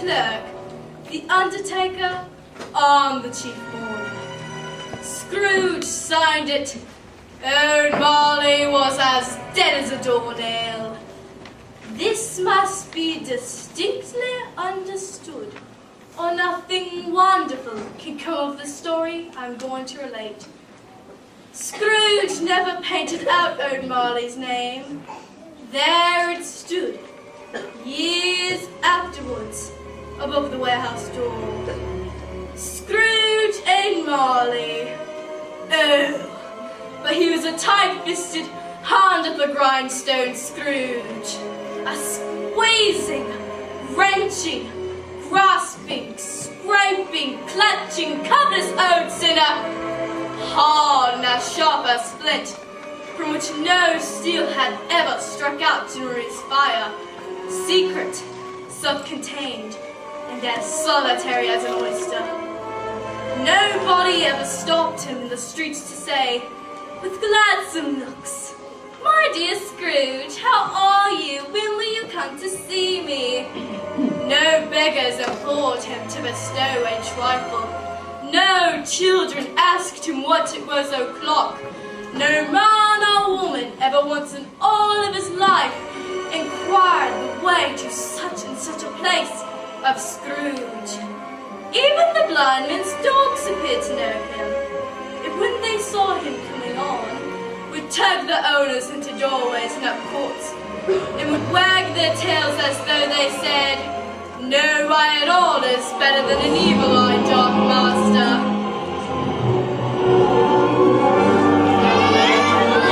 clerk, the undertaker, and the chief mourner. Scrooge signed it. Old Marley was as dead as a doornail. This must be distinctly understood, or nothing wonderful can come of the story I'm going to relate. Scrooge never painted out Old Marley's name. There it stood, years afterwards, above the warehouse door. Scrooge and Marley. Oh, but he was a tight-fisted, hand-at-the-grindstone Scrooge. A squeezing, wrenching, grasping, scraping, clutching, covetous old sinner. Hard and as sharp as flint, from which no steel had ever struck out to his fire. Secret, self-contained, and as solitary as an oyster. Nobody ever stopped him in the streets to say, with gladsome looks, "My dear Scrooge, how are you? When will you come to see me?" No beggars implored him to bestow a trifle. No children asked him what it was o'clock. No man or woman ever once in all of his life inquired the way to such and such a place of Scrooge. Even the blind men's dogs appeared to know him. If when they saw him coming on, would tug the owners into doorways and up courts, and would wag their tails as though they said, "No eye at all is better than an evil-eyed dark master." And a very, very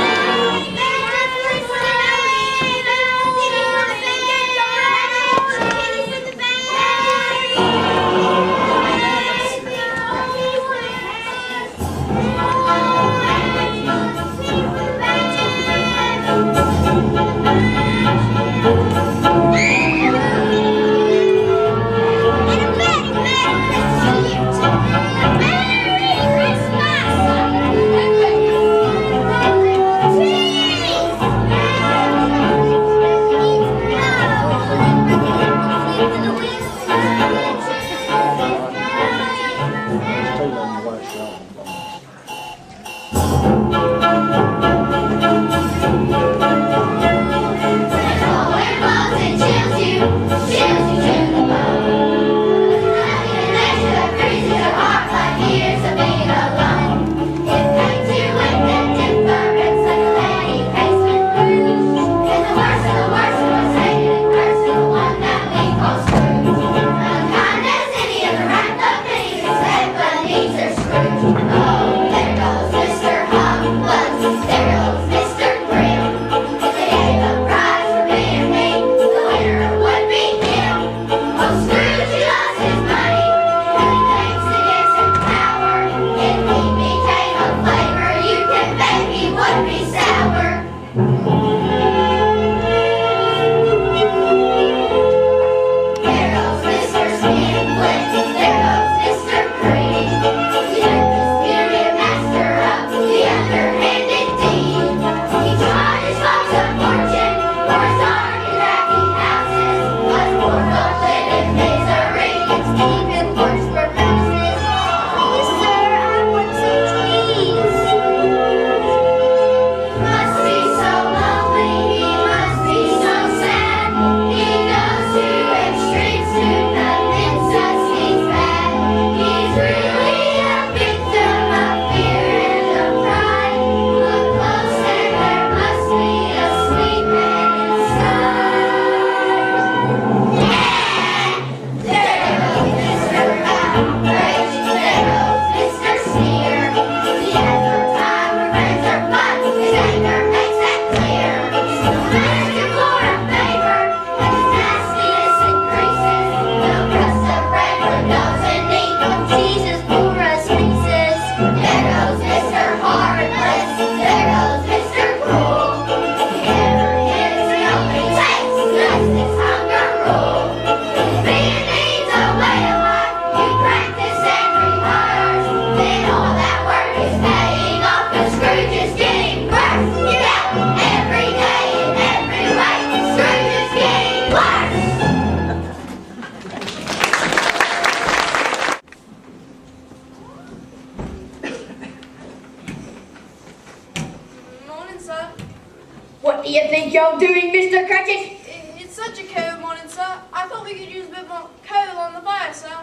job doing, Mr. Cratchit? It's such a cold morning, sir. I thought we could use a bit more coal on the fire, sir.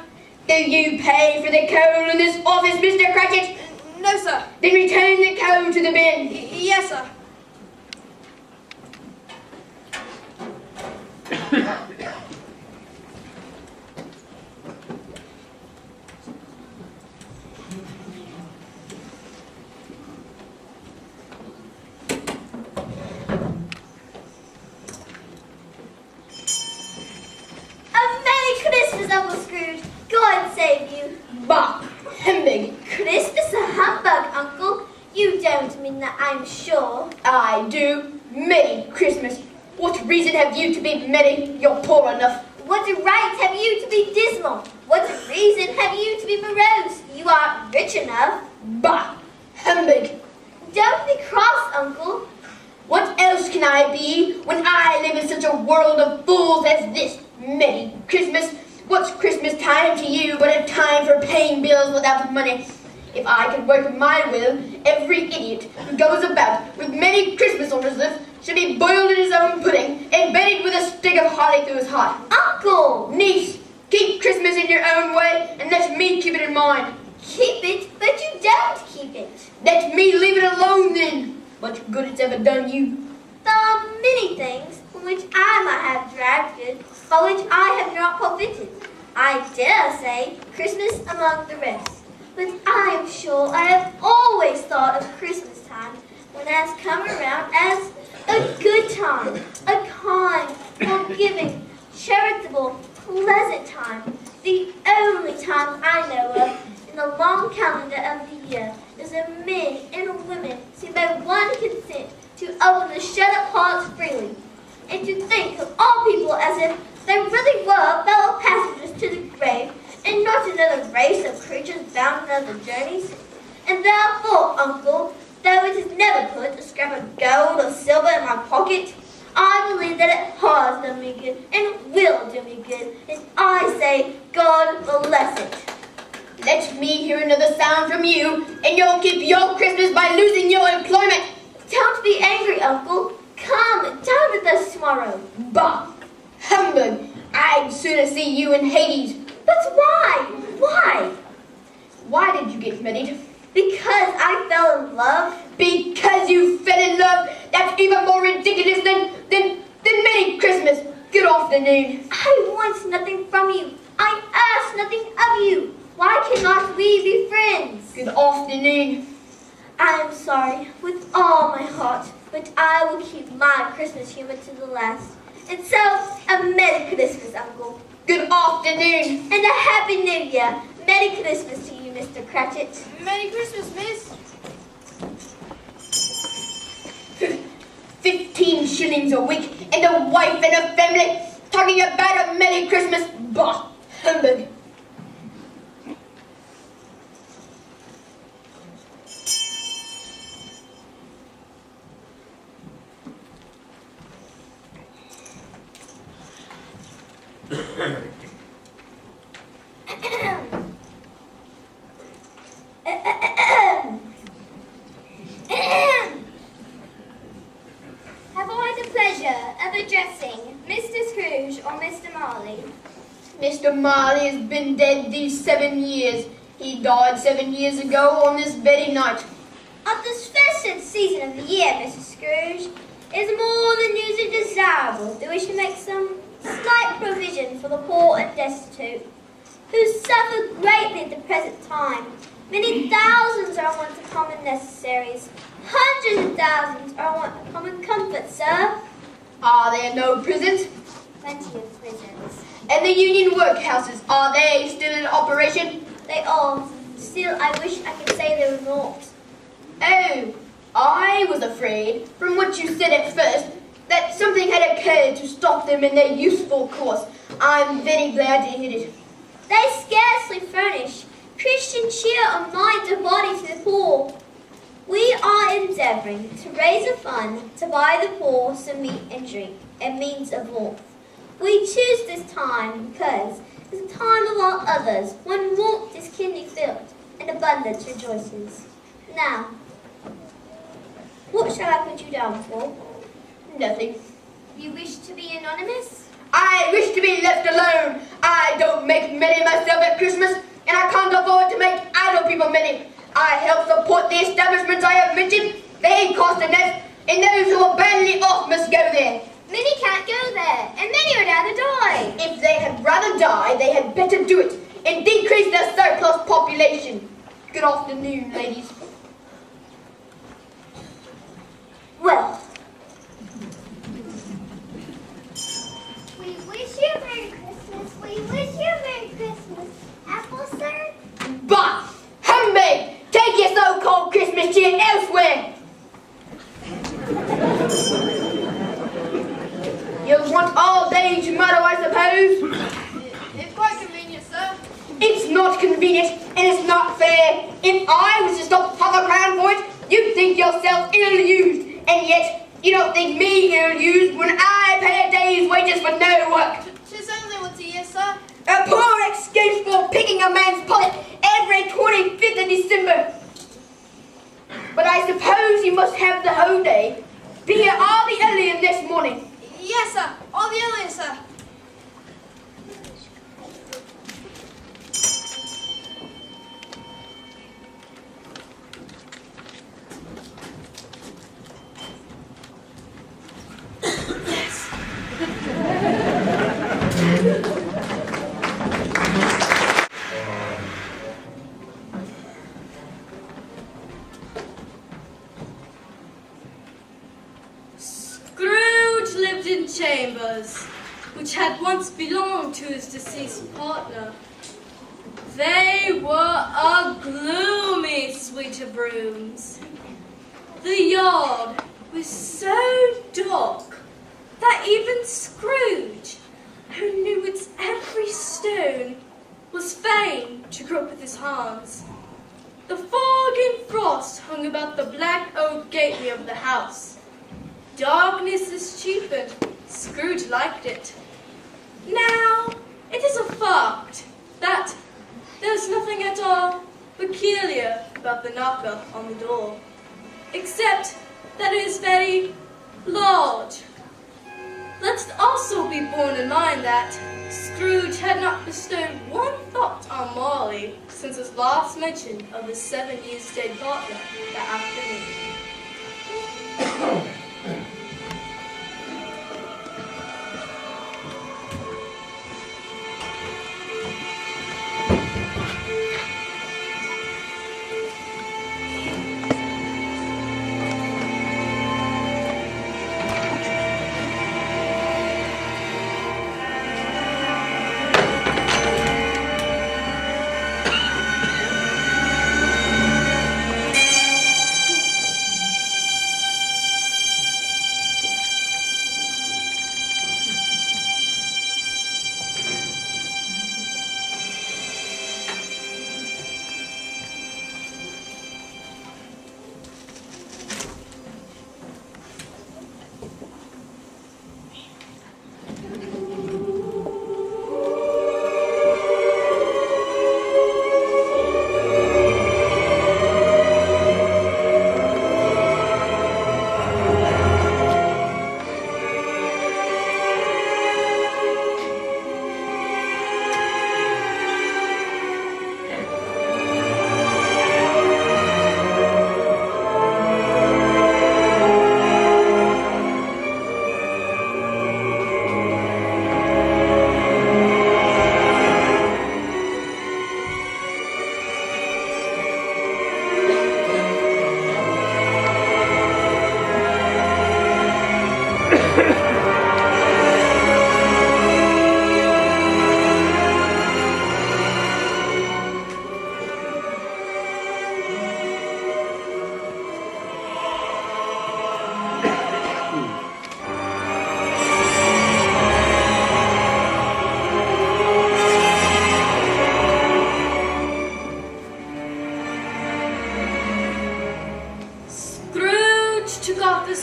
Do you pay for the coal in this office, Mr. Cratchit? No, sir. Then return the coal to the bin. Yes, sir. Christmas, Uncle Scrooge. God save you. Bah! Humbug! Christmas a humbug, Uncle. You don't mean that, I'm sure. I do. Merry Christmas. What reason have you to be merry? You're poor enough. What right have you to be dismal? What reason have you to be morose? You aren't rich enough. Bah! Humbug! Don't be cross, Uncle. What else can I be when I live in such a world of fools as this? Merry Christmas! What's Christmas time to you but a time for paying bills without money? If I could work my will, every idiot who goes about with Merry Christmas on his lips should be boiled in his own pudding and buried with a stick of holly through his heart. Uncle! Niece, keep Christmas in your own way and let me keep it in mine. Keep it, but you don't keep it. Let me leave it alone then. What good it's ever done you? There are many things from which I might have drafted, by which I have not profited. I dare say Christmas among the rest. But I am sure I have always thought of Christmas time when it has come around as a good time, a kind, forgiving, charitable, pleasant time. The only time I know of in the long calendar of the year is when men and women see by one consent to open the shut-up hearts freely, and to think of all people as if they really were fellow passengers to the grave, and not another race of creatures bound on other journeys. And therefore, Uncle, though it has never put a scrap of gold or silver in my pocket, I believe that it has done me good, and will do me good, and I say, God bless it. Let me hear another sound from you, and you'll keep your Christmas by losing your employment. Don't be angry, Uncle. Come, dine with us tomorrow. Bah! Humbug! I'd sooner see you in Hades. But why? Why? Why did you get married? Because I fell in love. Because you fell in love? That's even more ridiculous than Merry Christmas. Good afternoon. I want nothing from you. I ask nothing of you. Why cannot we be friends? Good afternoon. I am sorry, with all my heart, but I will keep my Christmas humor to the last. And so, a Merry Christmas, Uncle. Good afternoon. And a Happy New Year. Merry Christmas to you, Mr. Cratchit. Merry Christmas, miss. 15 shillings a week and a wife and a family. Talking about a Merry Christmas. Bah! Humbug. Have I the pleasure of addressing Mr. Scrooge or Mr. Marley? Mr. Marley has been dead these 7 years. He died 7 years ago on this very night. At this festive season of the year, Mr. Scrooge, it is more than usually desirable that we should make some slight provision for the poor and destitute, who suffer greatly at the present time. Many thousands are in want of common necessaries. Hundreds of thousands are in want of common comfort, sir. Are there no prisons? Plenty of prisons. And the union workhouses, are they still in operation? They are. Still, I wish I could say they were not. Oh, I was afraid, from what you said at first, that something had occurred to stop them in their useful course. I'm very glad to hear it. They scarcely furnish Christian cheer of mind or body to the poor. We are endeavouring to raise a fund to buy the poor some meat and drink and means of warmth. We choose this time because it's a time of all others when warmth is keenly filled and abundance rejoices. Now, what shall I put you down for? Nothing. You wish to be anonymous? I wish to be left alone. I don't make many myself at Christmas, and I can't afford to make other people many. I help support the establishments I have mentioned. They cost enough, and those who are badly off must go there. Many can't go there, and many would rather die. If they had rather die, they had better do it and decrease their surplus population. Good afternoon, ladies. Well, We wish you a Merry Christmas. We wish you a Merry Christmas. Apple, sir? Bah! Humbug! Take your so-called Christmas cheer elsewhere! You want all day tomorrow, I suppose? It's quite convenient, sir. It's not convenient and it's not fair. If I was to stop £5 for it, you'd think yourself ill-used. And yet, you don't think me ill-used when I pay a day's wages for no work. She's only once a year, sir. A poor excuse for picking a man's pocket every 25th of December. But I suppose you must have the whole day. Be here all the earlier this morning. Yes, sir. All the earlier, sir. Scrooge lived in chambers, which had once belonged to his deceased partner. They were a gloomy suite of rooms. The yard was so dark that even Scrooge, who knew its every stone, was fain to grope with his hands. The fog and frost hung about the black oak gateway of the house. Darkness is cheapened. Scrooge liked it. Now, it is a fact that there's nothing at all peculiar about the knocker on the door, except that it is very large. Let's also be borne in mind that Scrooge had not bestowed one thought on Molly since his last mention of his 7 years dead partner that afternoon.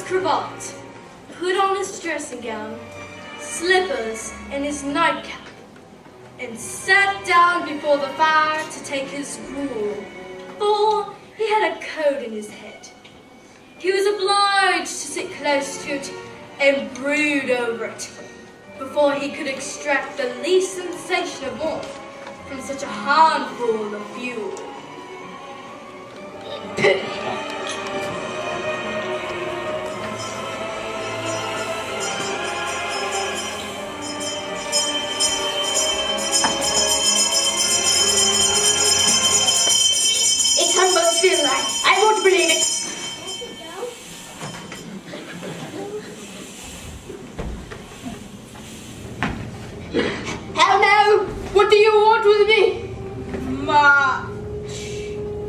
cravat, put on his dressing gown, slippers, and his nightcap, and sat down before the fire to take his gruel, for he had a cold in his head. He was obliged to sit close to it, and brood over it before he could extract the least sensation of warmth from such a handful of fuel. It's Humbug's field line. I won't believe it. How now? What do you want with me? Much.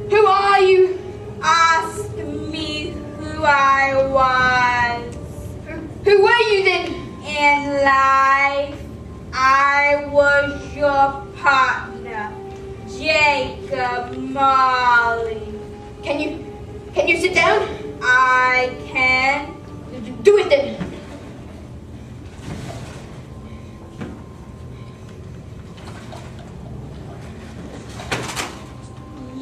Who are you? Ask me who I was. Who were you then? In life, I was your partner, Jacob Marley. Can you sit down? I can. Do it then.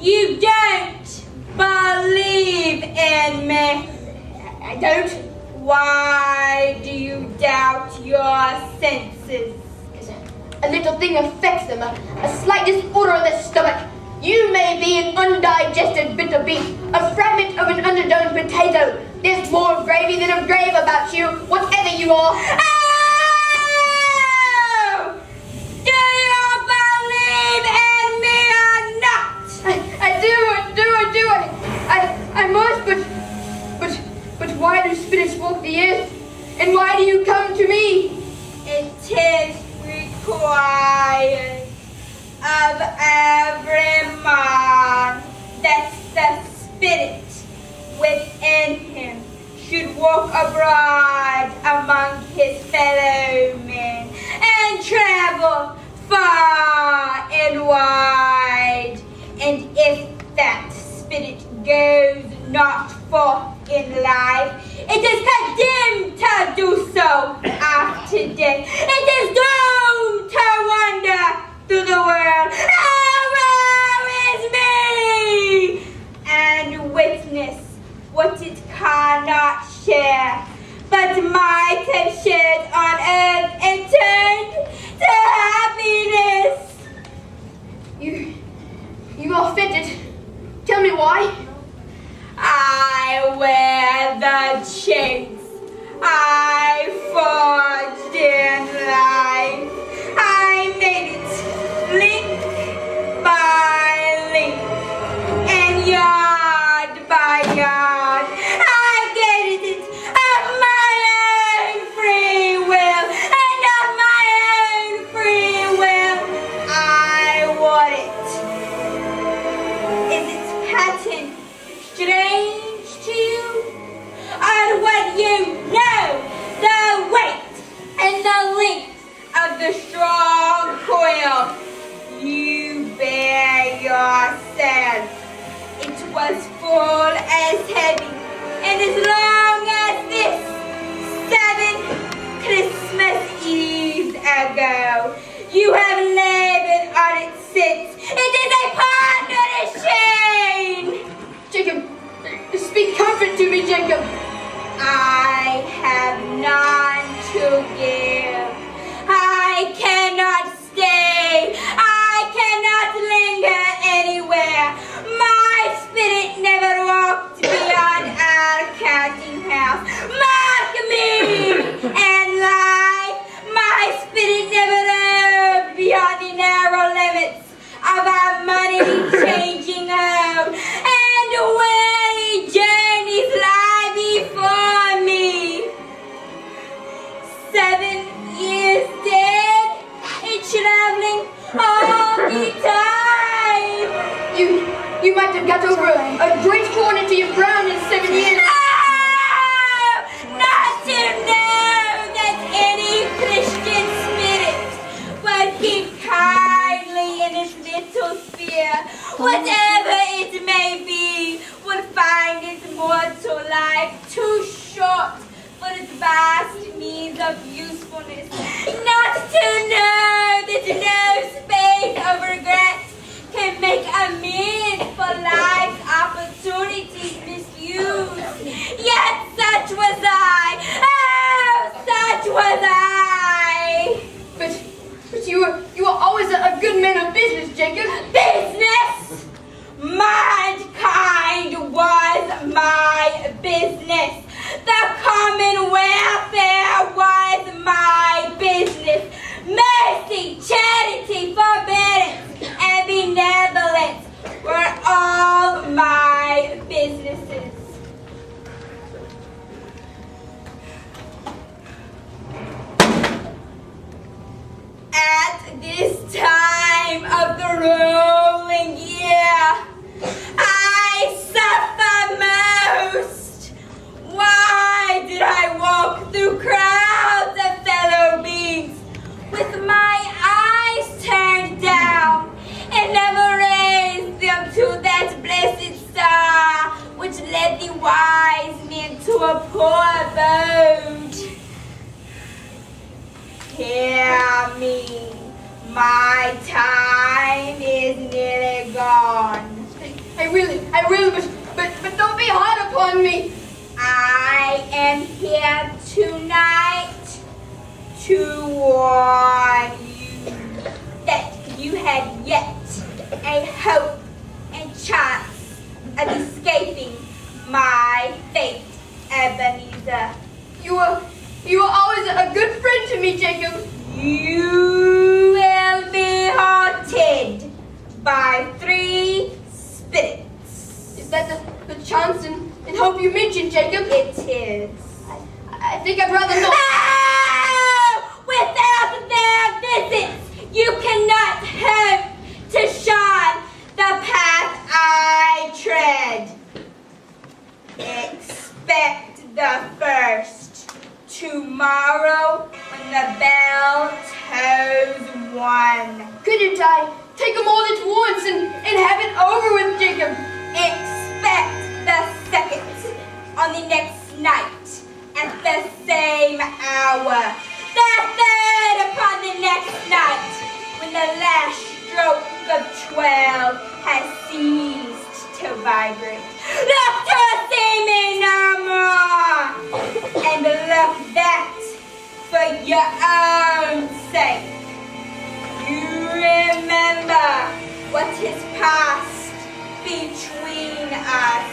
You don't believe in me. I don't. Why do you doubt your senses? A little thing affects them, a slight disorder of the stomach. You may be an undigested bit of beef, a fragment of an underdone potato. There's more gravy than a grave about you, whatever you are. Oh! Do you believe in me or not? I do. I must, but why do spirits walk the earth? And why do you come to me? It is required of every man that the spirit within him should walk abroad among his fellow men and travel far and wide. And if that spirit goes not forth in life, it is condemned to do so after death. It is doomed to wander through the world. Oh, woe is me! And witness what it cannot share, but might have shared on earth and turned to happiness. You are fitted. Tell me why. I wear the chains I forged in life. I made it link by link and yard by yard. I gained it of my own free will, and of my own free will I wore it. Is its pattern strange to you? Or what you know, the weight and the length of the strong coil you bear yourself? It was full as heavy and as long as this 7 Christmas Eves ago. You have labored on it since. It is a ponderous chain. Jacob, speak comfort to me, Jacob. I have none to give. I cannot stay. I cannot linger anywhere. My spirit never walked beyond our counting house. Mark me! And life, my spirit never roved beyond the narrow limits of our money-changing home. And weary journeys lie before me. 7 years dead and traveling all the time. You might have got over a great quantity of ground in 7 years. Oh, not to know that any Christian spirit would keep kindly in its little sphere, whatever it may be, would find its mortal life too short for its vast means of usefulness. Not to know that no space of regret can make amends for life's opportunities misused. Yet such was I. Oh, were always a good man of business, Jacob. Business! Mankind was my business. The common welfare was my business. Mercy, charity, forbearance, and benevolence were all my businesses. At this time of the rolling year, I suffer most. Why did I walk through crowds of fellow beings with my eyes turned down and never raised them to that blessed star which led the wise men to a poor abode? Hear me, my time is nearly gone. I really, but don't be hard upon me. I am here tonight to warn you that you have yet a hope and chance of escaping my fate, Ebenezer. You were always a good friend to me, Jacob. You will be haunted by 3 spirits. Is that the chance and hope you mentioned, Jacob? It is. I think I'd rather not. Oh! Without their visits, you cannot hope to shun the path I tread. Expect the first. Tomorrow, when the bell tolls 1. Couldn't I take them all at once and have it over with, Jacob? Expect the second on the next night at the same hour. The third upon the next night when the last stroke of 12 has ceased to vibrate. Look to see me no more, and look that for your own sake. You remember what is passed between us.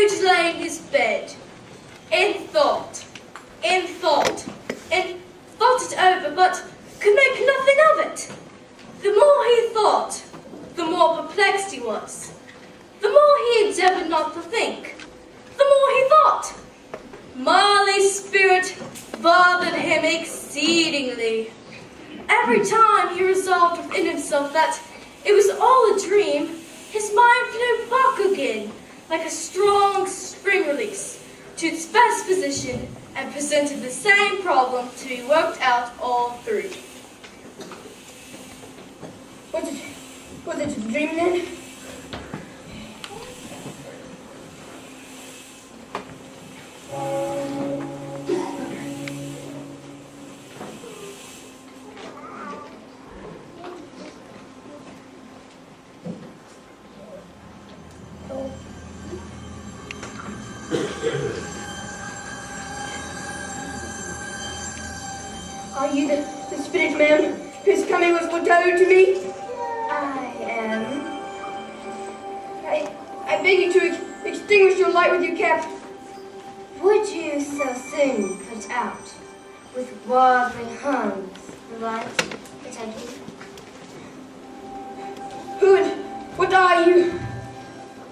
Scrooge lay in his bed, and thought it over, but could make nothing of it. The more he thought, the more perplexed he was. The more he endeavored not to think, the more he thought. Marley's spirit bothered him exceedingly. Every time he resolved within himself that it was all a dream, his mind flew back again, like a strong spring release, to its best position, and presented the same problem to be worked out all through. Was it a dream then? Are you the spirit man whose coming was foretold to me? I am. I beg you to extinguish your light with your cap. Would you so soon put out with wobbling hands the light that I give? Who and what are you?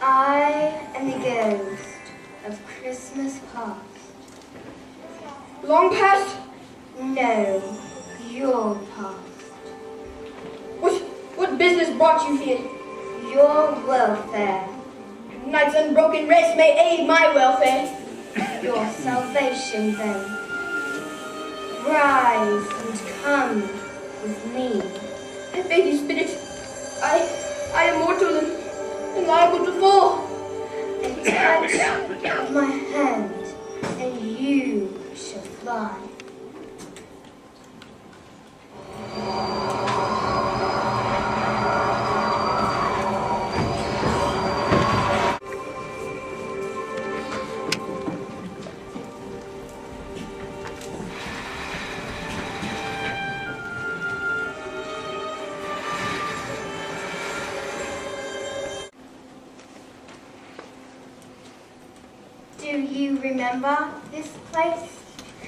I am the ghost of Christmas past. Long past? No, your past. What business brought you here? Your welfare. Night's unbroken rest may aid my welfare. Your salvation then. Rise and come with me. I beg you, spirit. I am mortal and liable to fall. A touch of my hand, and you shall fly. Do you remember this place?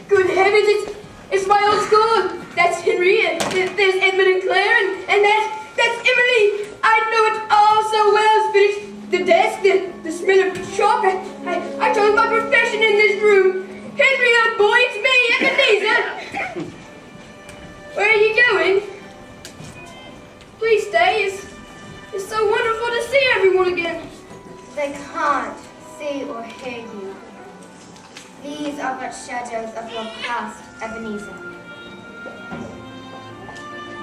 Good heavens, it's my old school. That's Henriette. There's Edmund and Claire, and that's Emily. I know it all so well, spirit. The desk, the smell of chalk. I chose my profession in this room. Henriette, boy, it's me, Ebenezer. Where are you going? Please stay. It's so wonderful to see everyone again. They can't see or hear you. These are but shadows of your past, Ebenezer.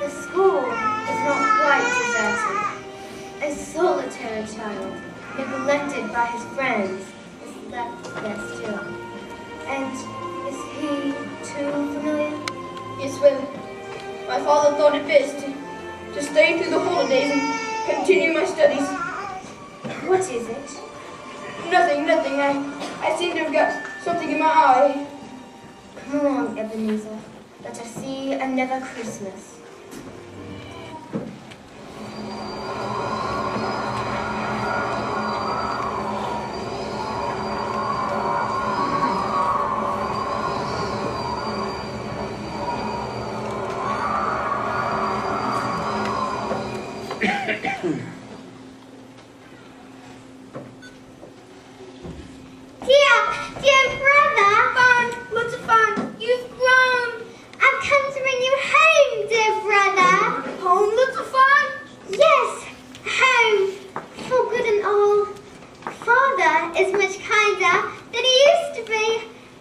The school is not quite deserted. A solitary child, neglected by his friends, is left there still. And is he too familiar? Yes, well, my father thought it best to stay through the holidays and continue my studies. What is it? Nothing. I seem to have got something in my eye. Come along, Ebenezer. Let us see another Christmas. Dear brother. Fun, lots of fun. You've grown. I've come to bring you home, dear brother. Home, lots of fun? Yes, home, for good and all. Father is much kinder than he used to be.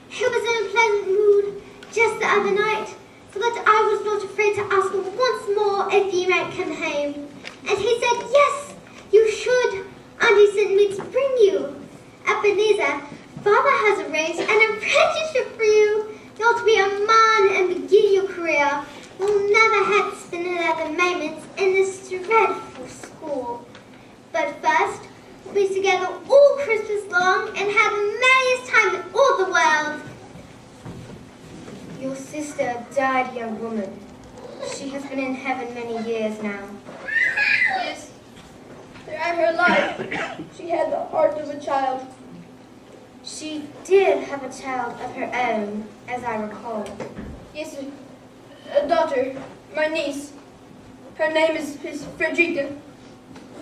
He was in a pleasant mood just the other night, so that I was not afraid to ask him once more if you might come home. And he said, yes, you should. And he sent me to bring you. Ebenezer, Father has arranged an apprenticeship for you. You're to be a man and begin your career. You'll never have to spend another moment in this dreadful school. But first, we'll be together all Christmas long and have the merriest time in all the world. Your sister died, young woman. She has been in heaven many years now. Yes, throughout her life, she had the heart of a child. She did have a child of her own, as I recall. Yes, sir. A daughter, my niece. Her name is Frederica.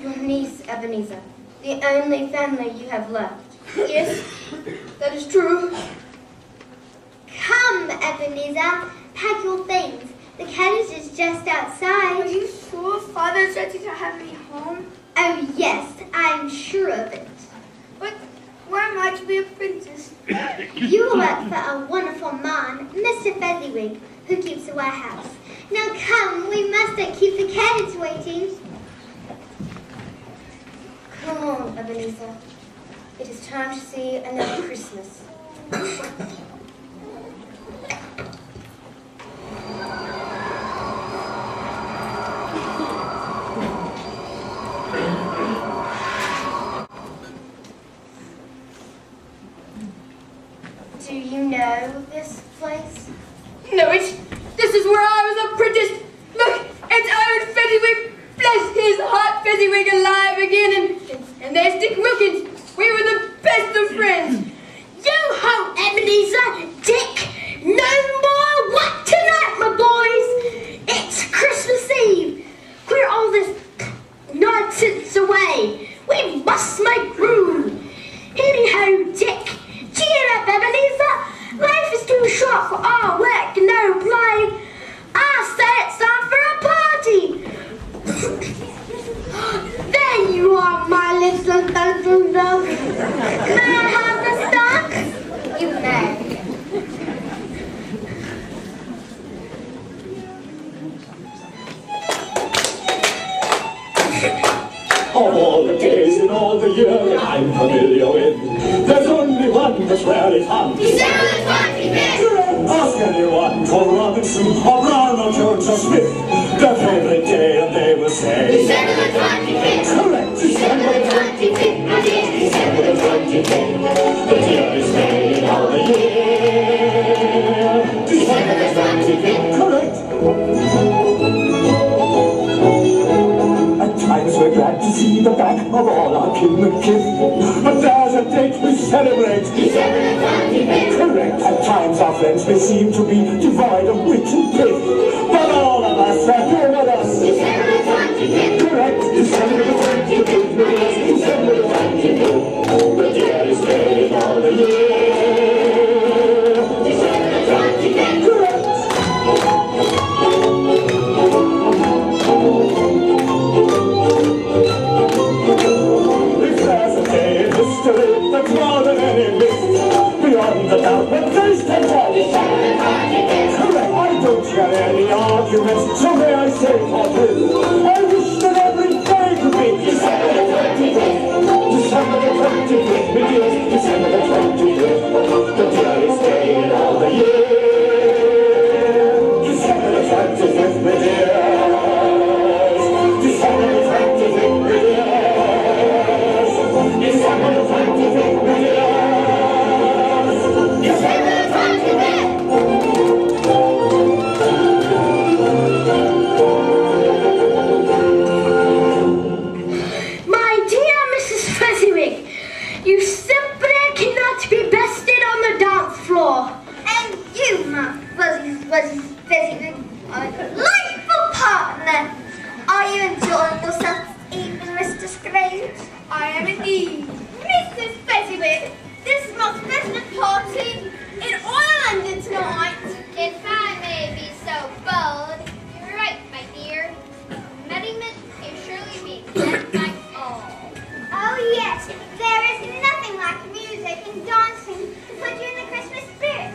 Your niece, Ebenezer, the only family you have left. Yes, that is true. Come, Ebenezer, pack your things. The carriage is just outside. Are you sure Father's ready to have me home? Oh, yes, I'm sure of it. But where am I to be apprenticed? You will work for a wonderful man, Mr. Fezziwig, who keeps a warehouse. Now come, we mustn't keep the carriage waiting. Come on, Ebenezer. It is time to see another Christmas. Do you know this place? No, this is where I was apprenticed. Look, it's old Fezziwig. Bless his heart, Fezziwig alive again. And there's Dick Wilkins. We were the best of friends. Yo-ho, Ebenezer, Dick. No more what tonight, my boys. It's Christmas Eve. Clear all this nonsense away. We must make room. Anyhow, Dick, cheer up, Ebenezer. Life is too short for all work and no play. I say it's time for a party. There you are, my little dungeon dog. May I have the stock? You may. Of all the days in all the year that I'm familiar with, there's only one that's rarely fun. December the 25th! Ask anyone, Cole Robinson, or Brown, or Jones, or Smith, their favorite day, and they will say December the 25th! correct, December the 25th! I did December the 25th! the dearest day in all the year. December the 25th! Correct. At times we're glad to see the back of all our kin and kith, but there's a date we celebrate. December the 25th! Correct. At times our friends may seem to be devoid of wit and pith, but all of us are here with us. December the 25th! Correct. December the 25th. Yes, December the 25th. The dearest day in all the year. December the 25th! Correct. If there's a day in history that's more than any myth, beyond the doubt that face can tell. December the 25th! Correct. I don't hear any arguments, so may I say forthwith, I wish that every day could be December the 25th! December the 25th, my dears, December the 25th, the dearest day in all the year. December the 25th, my dears, December the 25th, my dears, December the 25th, my dears, December the 25th! My dear Mrs. Fezziwig, you simply cannot be bested on the dance floor. And you, my Fezziwig, are a delightful partner. Are you enjoying yourself this evening, Mr. Scrooge? I am indeed. Mrs. Fezziwig, this is my president party in Ireland tonight. If I may be so bold, you're right, my dear. Merriment is surely being led by all. Oh yes, there is nothing like music and dancing to put you in the Christmas spirit.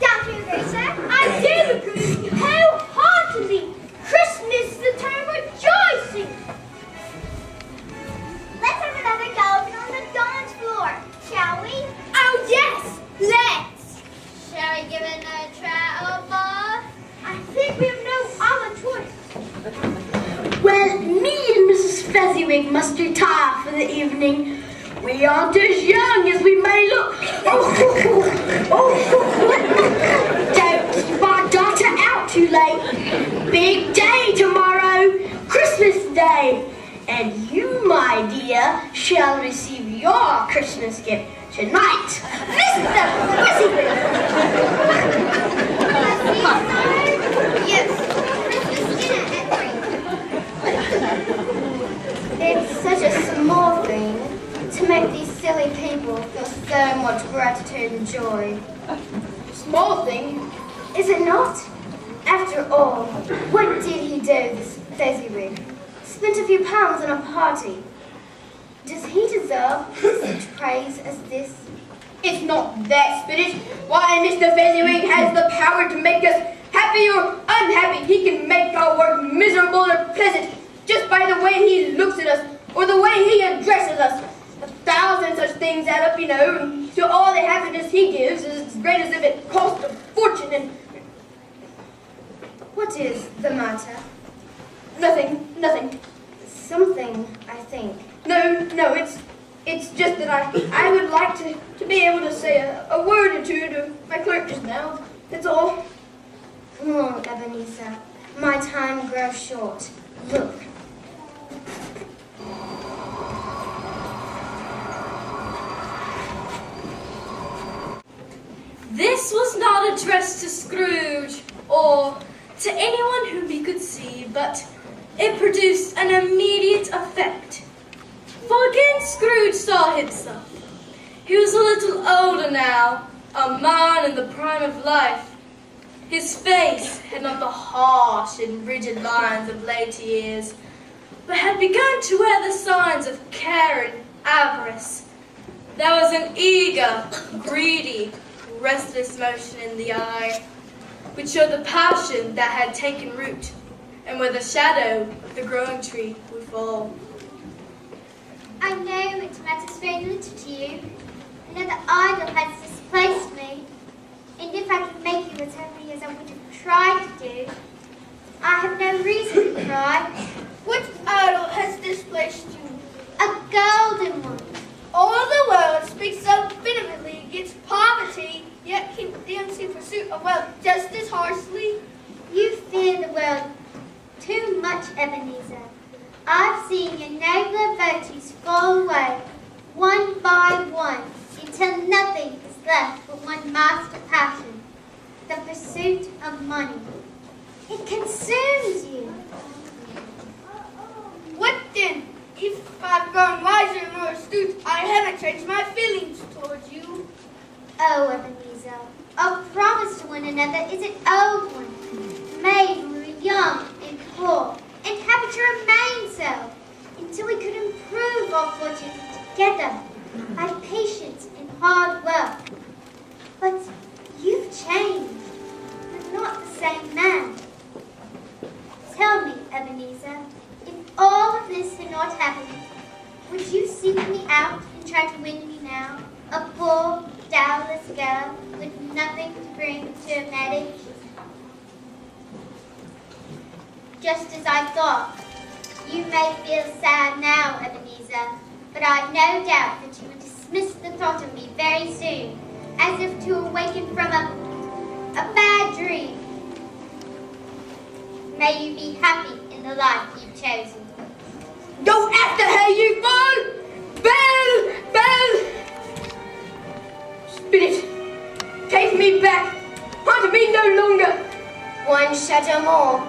Don't you agree, sir? I do agree wholeheartedly. Christmas is the time of rejoicing. Let's have another go on the dance floor, shall we? Oh yes, let's. Shall we give it another try, old boy? I think we have no other choice. Well, me and Mrs. Fezziwig must retire for the evening. We aren't as young as we may look. Don't keep our daughter out too late. Big day tomorrow, Christmas Day. And you, my dear, shall receive your Christmas gift Tonight, Mr. Fezziwig. Yes, it's such a small thing to make these silly people feel so much gratitude and joy. Small thing. Is it not? After all, what did he do, this Fezziwig? Spent a few pounds on a party. Does he deserve such praise as this? It's not that, Spinach. Why, Mr. Fezziwig has the power to make us happy or unhappy. He can make our work miserable or pleasant just by the way he looks at us or the way he addresses us. 1,000 such things add up, and to all the happiness he gives is as great as if it cost a fortune and... What is the matter? Nothing. Something, I think. No, it's just that I would like to be able to say a word or two to my clerk just now. That's all. Come along, Ebenezer. My time grows short. Look. This was not addressed to Scrooge or to anyone whom he could see, but it produced an immediate effect. For again Scrooge saw himself. He was a little older now, a man in the prime of life. His face had not the harsh and rigid lines of later years, but had begun to wear the signs of care and avarice. There was an eager, greedy, restless motion in the eye, which showed the passion that had taken root, and where the shadow of the growing tree would fall. I know it matters very little to you. Another idol has displaced me, and if I can make you as happy as I would have tried to do, I have no reason to cry. Which idol has displaced you? A golden one. All the world speaks so vehemently against poverty, yet condemns the pursuit of wealth just as harshly. You fear the world too much, Ebenezer. I've seen your nobler virtues fall away, one by one, until nothing is left but one master passion, the pursuit of money. It consumes you. What then? If I've grown wiser and more astute, I haven't changed my feelings towards you. Oh, Ebenezer, our promise to one another is an old one, made when we were young and poor, and happy to remain so, until we could improve our fortunes together by patience and hard work. But you've changed. You're not the same man. Tell me, Ebenezer, if all of this had not happened, would you seek me out and try to win me now, a poor, dowerless girl with nothing to bring to a marriage? Just as I thought. You may feel sad now, Ebenezer, but I've no doubt that you will dismiss the thought of me very soon, as if to awaken from a bad dream. May you be happy in the life you've chosen. Go after her, you fool! Belle! Spirit, take me back. Haunt me no longer. One shadow more.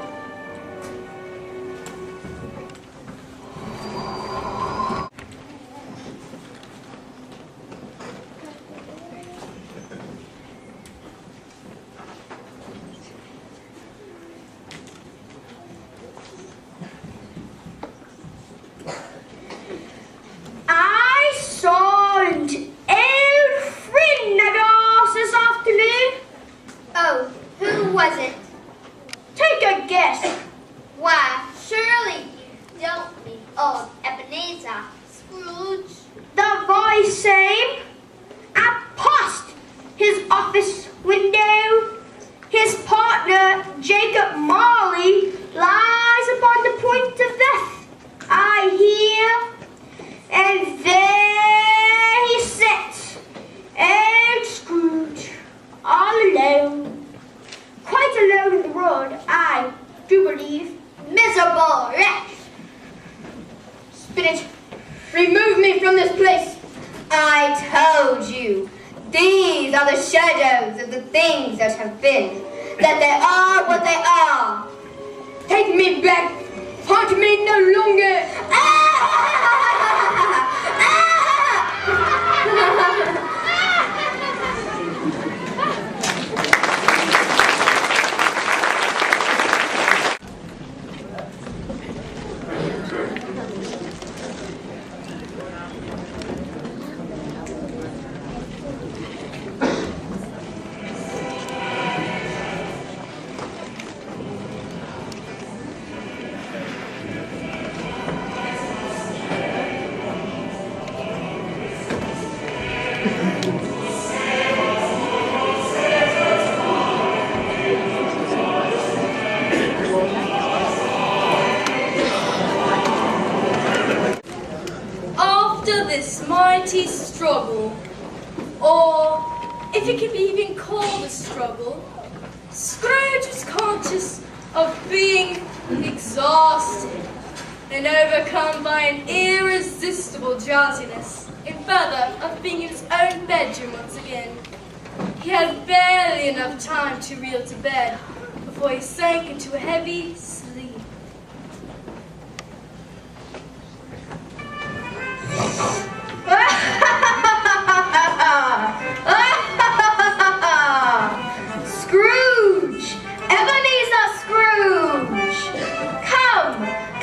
I saw an old friend of yours this afternoon. Oh, who was it? Take a guess. are the shadows of the things that have been, that they are what they are. Take me back, haunt me no longer. After this mighty struggle, or if it can be even called a struggle, Scrooge was conscious of being exhausted and overcome by an irresistible drowsiness, and further of being in his own bedroom once again. He had barely enough time to reel to bed before he sank into a heavy sleep. Scrooge! Ebenezer Scrooge!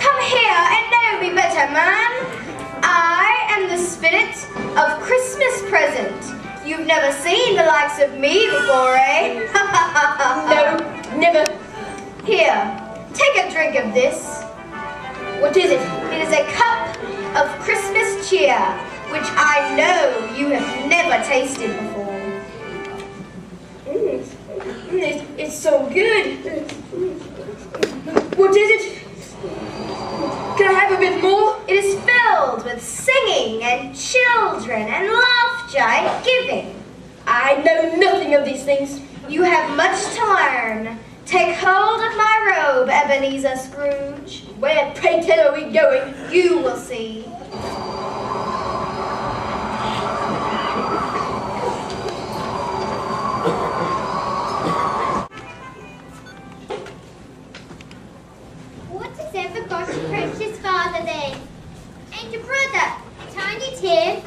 Come here and know me better, man. I am the spirit of Christmas present. You've never seen the likes of me before, eh? No, never. Here, take a drink of this. What is it? It is a cup of Christmas cheer, which I know you have never tasted before. It's so good. What is it? Can I have a bit more? It is filled with singing and children and laughter and giving. I know nothing of these things. You have much to learn. Take hold of my robe, Ebenezer Scrooge. Where, pray tell, are we going? You will see. What has ever got your precious father then? And your brother, Tiny Tim?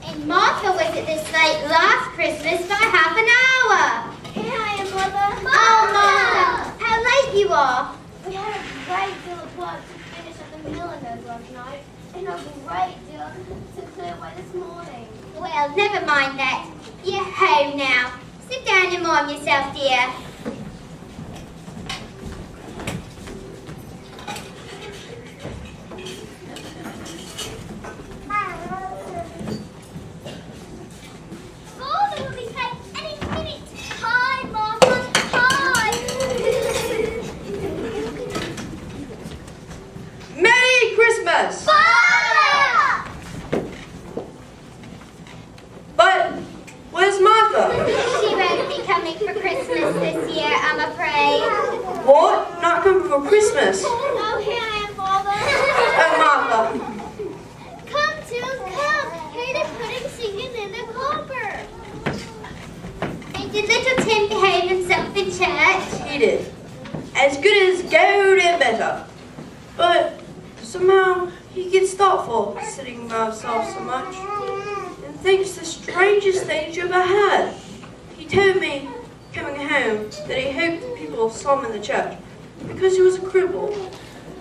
And Martha was at this late last Christmas by half an hour. Here I am, Mother. Oh, Martha, how late you are. We had a great deal of work to finish at the milliner's last night, and a great deal to clear away this morning. Well, never mind that. You're home now. Sit down and warm yourself, dear. Father will be back any minute. Hi, Martha. Hi. Merry Christmas! Father! But where's Martha? She won't be coming for Christmas this year, I'm afraid. What? Not coming for Christmas? Oh, here I am, Father. Oh, Martha. Come, Jules, come. Hear the pudding singing in the copper. And did little Tim behave himself in church? He did. As good as gold and better. But somehow he gets thoughtful, sitting by himself so much, and thinks the strangest things you ever had. He told me, coming home, that he hoped that people saw him in the church, because he was a cripple.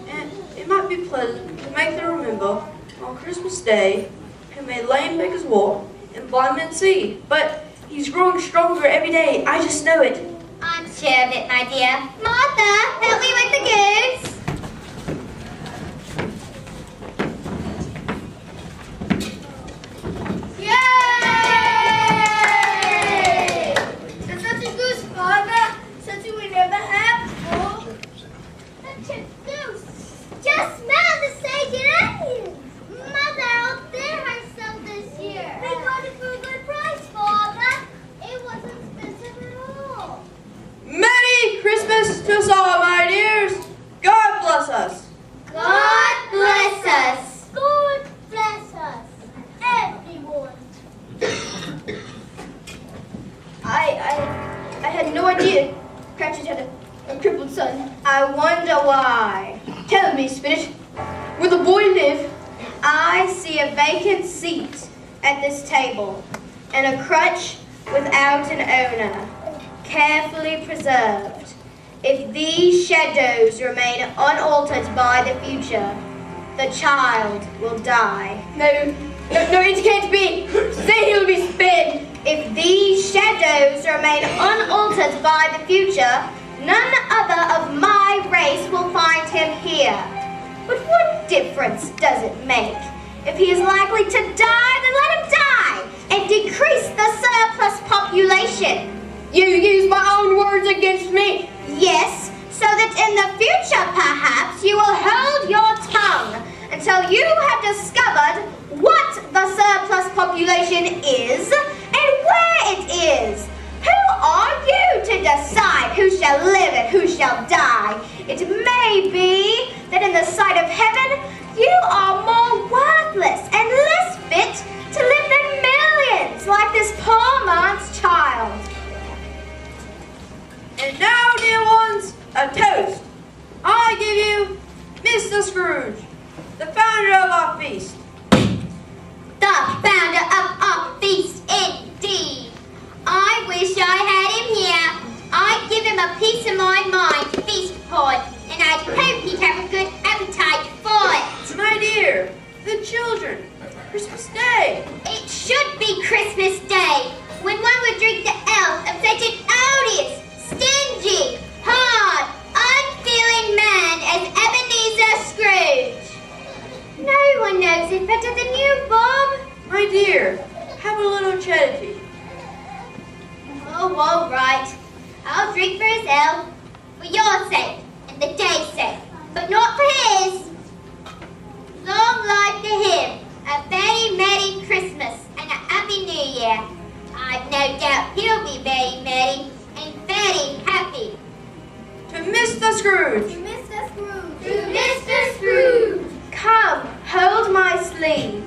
And it might be pleasant to make them remember, on Christmas Day, who made lame beggars walk and blind men see. But he's growing stronger every day, I just know it. I'm sure of it, my dear. Martha, help me with the goose. Yay! That's such a goose, Father. Something we never had before. Such a goose. Just smell the sage Mother, I'll dare herself this year. We got it for a good price, Father. It wasn't expensive at all. Merry Christmas to us all, my dears. God had no idea Cratchit had a crippled son. I wonder why. Tell me, Spirit, will the boy live? I see a vacant seat at this table, and a crutch without an owner, carefully preserved. If these shadows remain unaltered by the future, the child will die. No, it can't be. Say he'll be spared. If these shadows remain unaltered by the future, none other of my race will find him here. But what difference does it make? If he is likely to die, then let him die and decrease the surplus population. You use my own words against me? Yes, so that in the future, perhaps, you will hold your tongue until you have discovered what the surplus population is and where it is. Who are you to decide who shall live and who shall die? It may be that in the sight of heaven, you are more worthless and less fit to live than millions, like this poor man's child. And now, dear ones, a toast. I give you Mr. Scrooge, the founder of our feast. The founder of our feast, indeed. I wish I had him here. I'd give him a piece of my mind to feast upon, and I'd hope he'd have a good appetite for it. My dear, the children, Christmas Day. It should be Christmas Day, when one would drink the health of such an odious, stingy, hard, unfeeling man as Ebenezer Scrooge. No one knows it better than you, Bob. My dear, have a little charity. Oh, all right. I'll drink for his health, for your sake and the day's sake, but not for his. Long life to him, a very Merry Christmas and a Happy New Year. I've no doubt he'll be very merry and very happy. To Mr. Scrooge. Mr. Scrooge. To Mr. Scrooge. Come, hold my sleeve.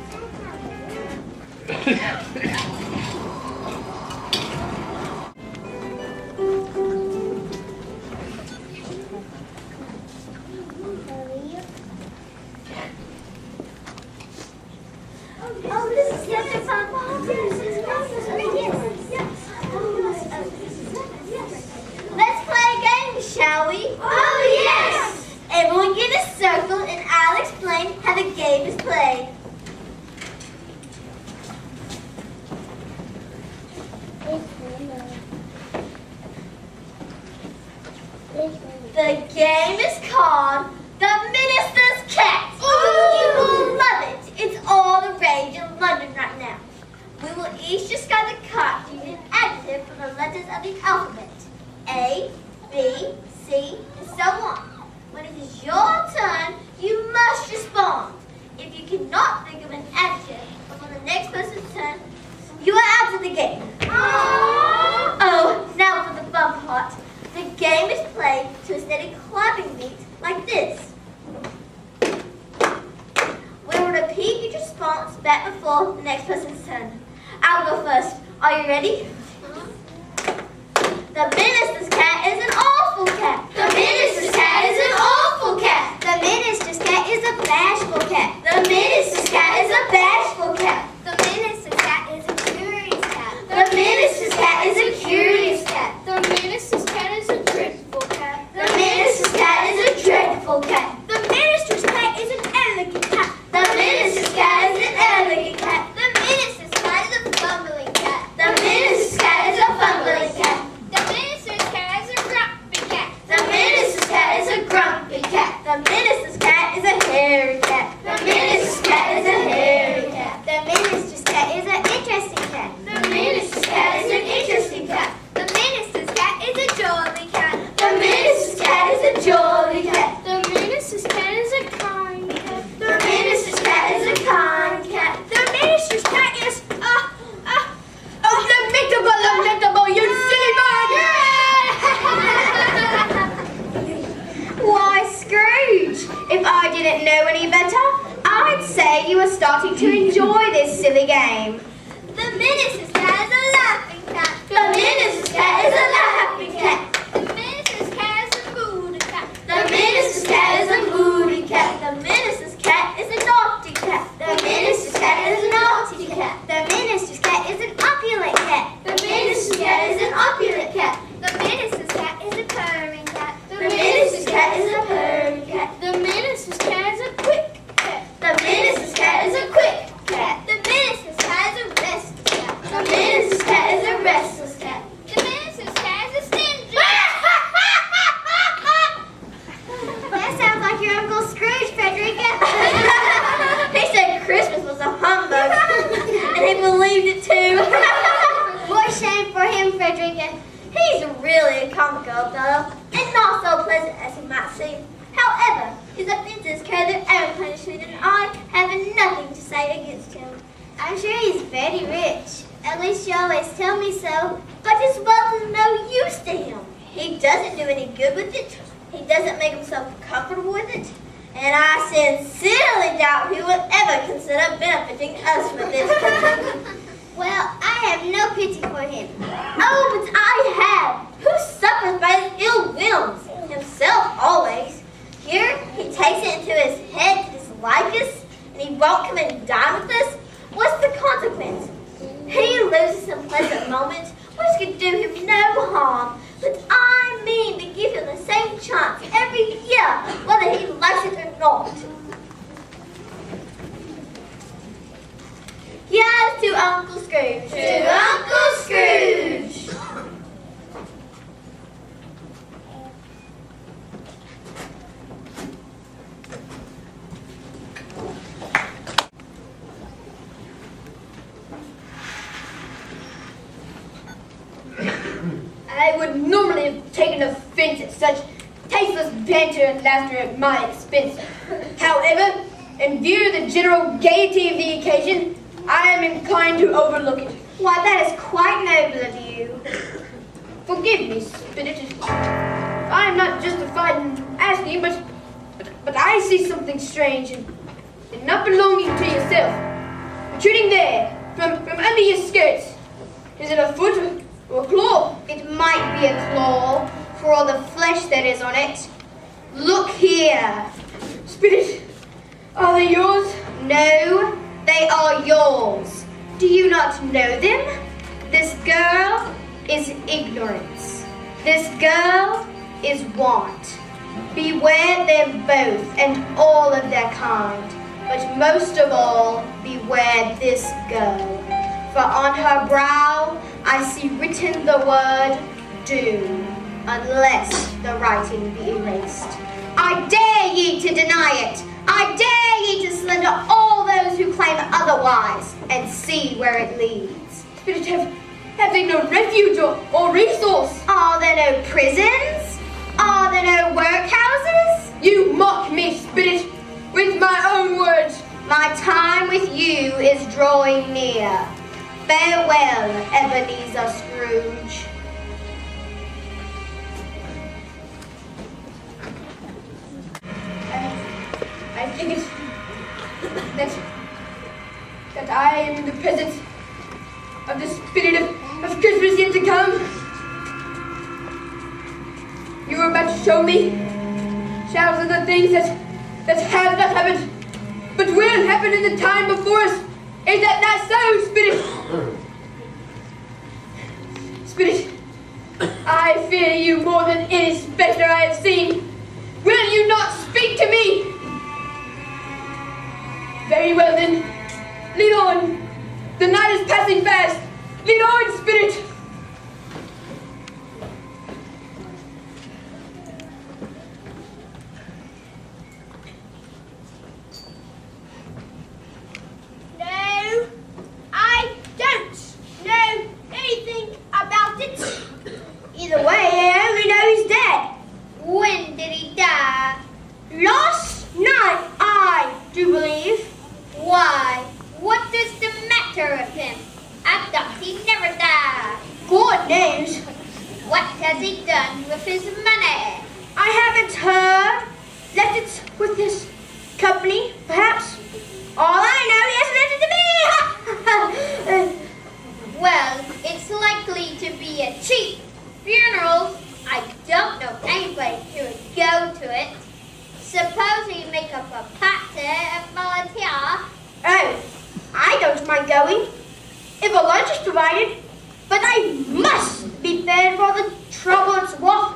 Oh, this is such a fun Let's play a game, shall we? Oh, yes! Everyone get a circle and I'll explain how the game is played. The game is called The Minister's Cat. You will love it. It's all the rage in London right now. We will each discuss a card using an adjective from the letters of the alphabet. A, B, C, and so on. When it is your turn, you must respond. If you cannot think of an adjective on the next person's turn, you are out of the game. Oh, now for the fun part. The game is played to a steady clapping beat like this. We will repeat each response back before the next person's turn. I'll go first. Are you ready? The minister's cat is an awful cat. The minister's cat is an awful cat. The minister's cat is a bashful cat. The minister's cat is a bashful cat. The minister's cat is a curious cat. The minister's cat is a curious cat. The minister's cat is a dreadful cat. The minister's cat is a dreadful cat. The minister's cat is an elegant cat. The minister's cat is an elegant cat. The minister's cat is a fumbling cat. The minister's cat is a fumbling cat. The minister's cat is a grumpy cat. The minister's cat is a grumpy cat. The minister's cat is a hairy cat. The minister's cat is a hairy cat. The minister's cat is an interesting cat. The minister's cat is an interesting cat. The minister's cat is a jolly cat. The minister's cat is a jolly cat. The minister's cat is a kind cat. The minister's cat is a kind cat. The minister's cat is Lamentable, you silly man! Why, Scrooge, if I didn't know any better, I'd say you were starting to enjoy this silly game. The minister's cat is a laughing cat. The minister's cat is a laughing Frederica. He's really a comical fellow, and not so pleasant as he might seem. However, his offences carry their own punishment, and I have nothing to say against him. I'm sure he's very rich. At least you always tell me so. But his wealth is no use to him. He doesn't do any good with it. He doesn't make himself comfortable with it. And I sincerely doubt he will ever consider benefiting us with this country. Well, I have no pity for him. Oh, but I have. Who suffers by his ill whims? Himself always. Here, he takes it into his head to dislike us, and he won't come and dine with us. What's the consequence? He loses some pleasant moments, which could do him no harm. But I mean to give him the same chance every year, whether he likes it or not. Here's to Uncle Scrooge. To Uncle Scrooge! I would normally have taken offense at such tasteless banter and laughter at my expense. However, in view of the general gaiety of the occasion, I am inclined to overlook it. Why, that is quite noble of you. Forgive me, Spirit. I am not justified in asking, but I see something strange and not belonging to yourself. Protruding there, from under your skirts. Is it a foot or a claw? It might be a claw for all the flesh that is on it. Look here. Spirit, are they yours? No, they are yours. Do you not know them? This girl is ignorance. This girl is want. Beware them both and all of their kind, but most of all, beware this girl. For on her brow I see written the word doom, unless the writing be erased. I dare ye to deny it. I dare ye to slander all those who claim otherwise, and see where it leads. Spirit, have they no refuge or resource? Are there no prisons? Are there no workhouses? You mock me, Spirit, with my own words. My time with you is drawing near. Farewell, Ebenezer Scrooge. I think it that I am in the presence of the spirit of Christmas yet to come. You are about to show me shadows of the things that have not happened, but will happen in the time before us. Is that not so, Spirit? Spirit, I fear you more than any spectre I have seen. Will you not speak to me? Very well then, lead on. The night is passing fast. Lead on, Spirit. No, I don't know anything about it. Either way, I only know he's dead. When did he die? Last night, I do believe. Why? What is the matter with him? I thought he never died. God knows. What has he done with his money? I haven't heard. Left it with his company, perhaps. All I know, he has left it to me. Well, it's likely to be a cheap funeral. I don't know anybody who would go to it. Suppose we make up a party and volunteer. Oh, I don't mind going, if a lunch is provided, but I must be fed for the trouble it's worth.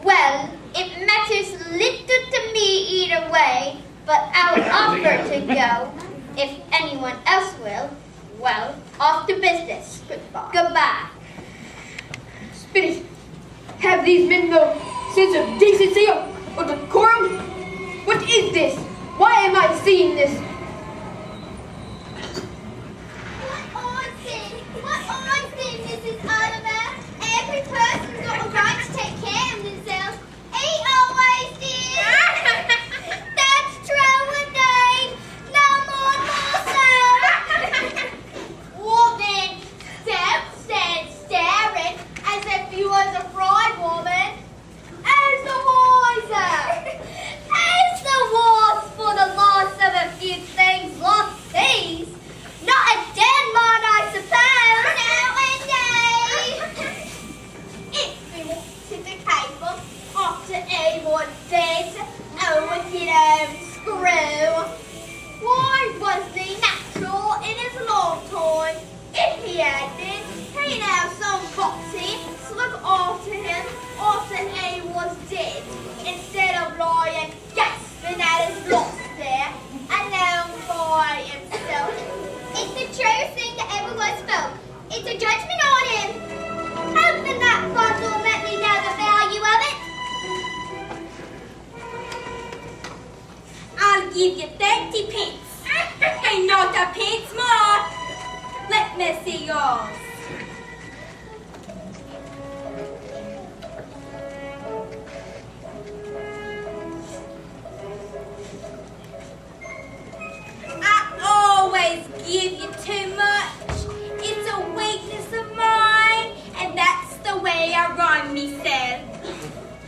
Well, it matters little to me either way, but I'll offer to go if anyone else will. Well, off to business. Goodbye. Goodbye. Spirit, have these men no sense of decency or decorum? What is this? Why am I seeing this? What odd thing, Mrs. Foxy, slug after him after he was dead, instead of lying gasping at his loss there, alone by himself. It's the truest thing that ever was spoke. It's a judgment on him. Open that bottle and let me know the value of it. I'll give you 30 pence. And not a pence more. Let me see yours. I always give you too much. It's a weakness of mine, and that's the way I run myself.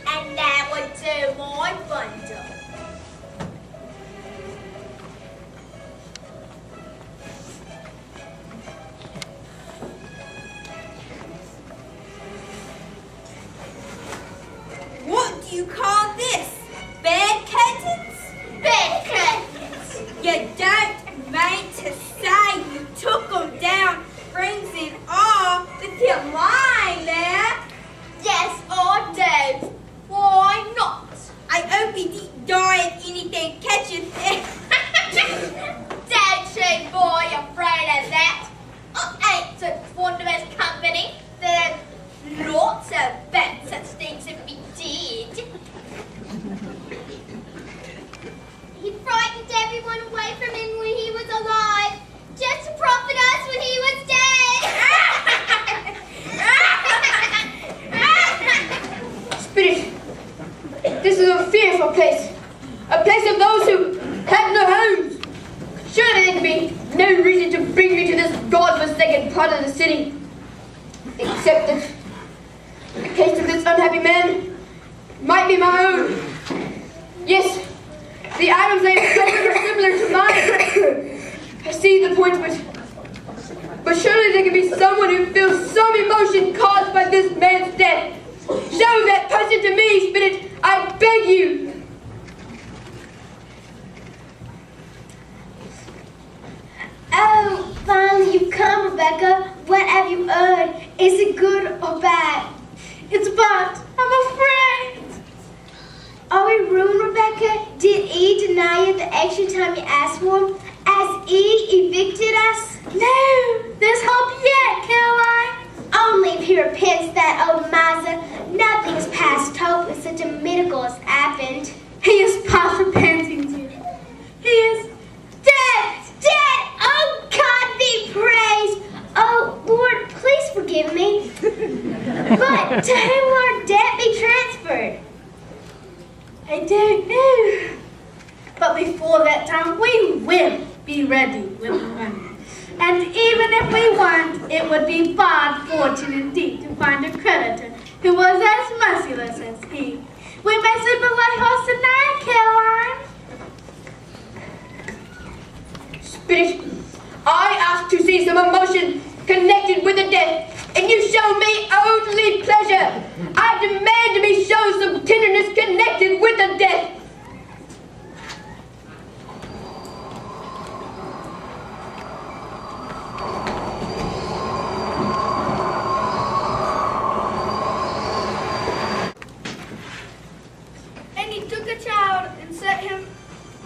And that would do my bundle. What do you call this? Bed curtains? Bed curtains. You don't mean to say you took them down, rings and all, with your line there? Yes, I do. Why not? I hope he didn't die if anything catches him. Don't you boy afraid of that? I ain't such wondrous company. There's lots of bad such things if we did. He frightened everyone away from him when he was alive, just to profit us when he was dead. Spirit, this is a fearful place. A place of those who have no homes. Surely there can be no reason to bring me to this God-forsaken part of the city. Except that the case of this unhappy man might be my own. Yes, the items they have are similar to mine. I see the point, but surely there can be someone who feels some emotion caused by this man's death. Show that person to me, Spirit, I beg you. Oh, finally you've come, Rebecca. What have you heard? Is it good or bad? It's bad. I'm afraid. Are we ruined, Rebecca? Did he deny you the extra time you asked for him? Has he evicted us? No, there's hope yet, Caroline. Only if he repents that old miser. Nothing's past hope if such a miracle has happened. He is past repenting, dear. He is dead! Dead! Oh, God be praised! Oh, Lord, please forgive me. But to whom will our debt be transferred? I don't know. But before that time, we will be ready with the money. And even if we weren't, it would be far fortune indeed to find a creditor who was as merciless as he. We may sleep a light horse tonight, Caroline. Spirit, I ask to see some emotion connected with the death, and you show me only pleasure. I demand to be shown some tenderness connected with the death. And he took a child and set him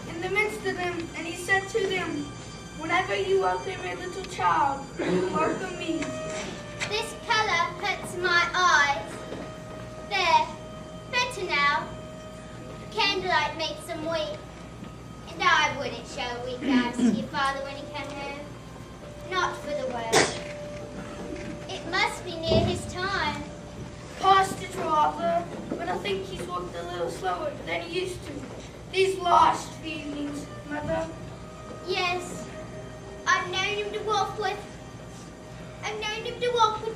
in the midst of them, and he said to them, whenever you welcome a little child, welcome me. This color hurts my eyes. There, better now. Candlelight makes them weep. And I wouldn't show weak eyes to your father when he came home. Not for the world. It must be near his time. Past it, rather, but I think he's walked a little slower than he used to. These last few evenings, Mother. Yes, I've known him to walk with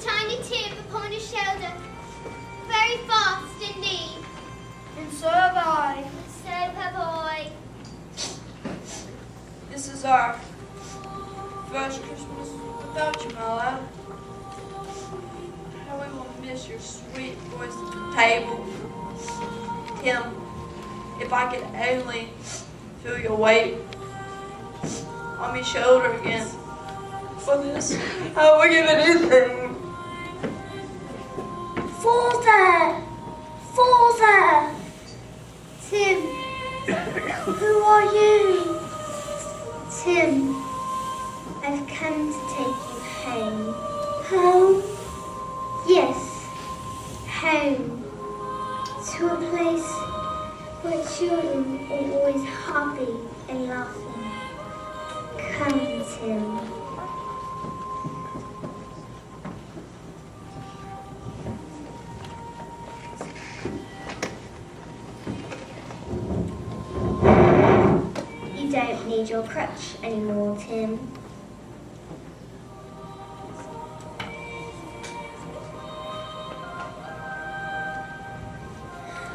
Tiny Tim upon his shoulder. Very fast indeed. And so have I. So have I. This is our first Christmas without you, my love. How we will miss your sweet voice at the table. Tim, if I could only feel your weight on my shoulder again. For this, I would give anything. Father! Father! Tim, Who are you? Tim, I've come to take you home. Home? Yes, home. To a place where children are always happy and laughing. Come, Tim. You don't need your crutch anymore, Tim.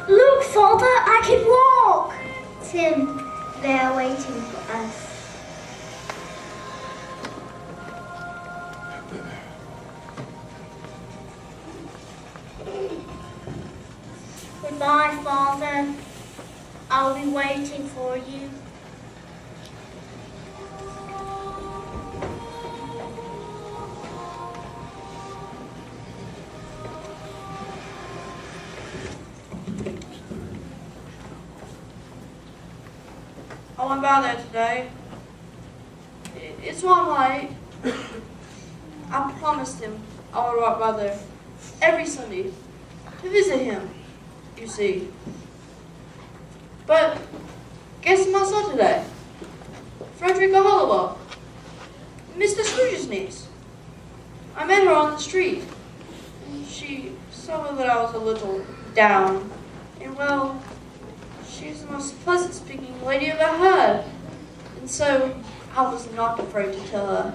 Look, Father, I can walk! Tim, they are waiting for us. Goodbye, Father. I'll be waiting for you. I went by there today. It's one late. I promised him I would walk by there every Sunday to visit him, you see. But guess who I saw today? Frederica Hollowell, Mr. Scrooge's niece. I met her on the street. She saw that I was a little down, and well, she's the most pleasant-speaking lady I've ever heard. And so I was not afraid to tell her.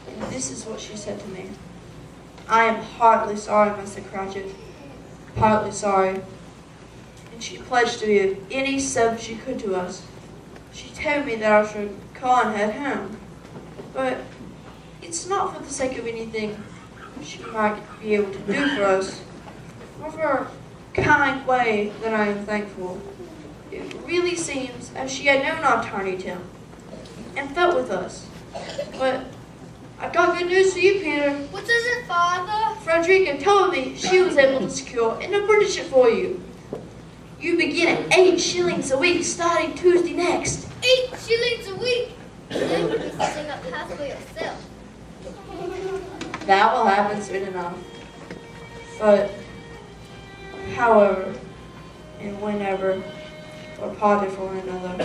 And this is what she said to me. I am heartily sorry, Mr. Cratchit. Heartily sorry. And she pledged to be of any service she could to us. She told me that I should call and head home. But it's not for the sake of anything she might be able to do for us, or for her kind way that I am thankful. It really seems as she had known our Tiny Tim and felt with us. But I got good news for you, Peter. What is it, Father? Frederica told me she was able to secure an apprenticeship for you. You begin at 8 shillings a week starting Tuesday next. 8 shillings a week. Then you can sing up half for yourself. That will happen soon enough. But, however, and whenever we're parted from one another,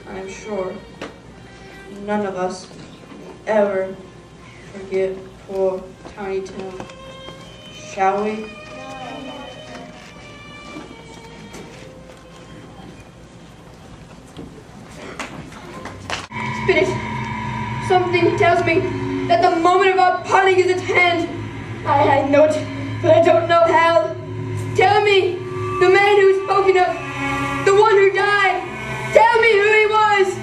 I am sure none of us ever forget poor Tiny Tim. Shall we? Spirit, something tells me that the moment of our parting is at hand. I know it, but I don't know how. Tell me, the man who's spoken of, the one who died, tell me who he was.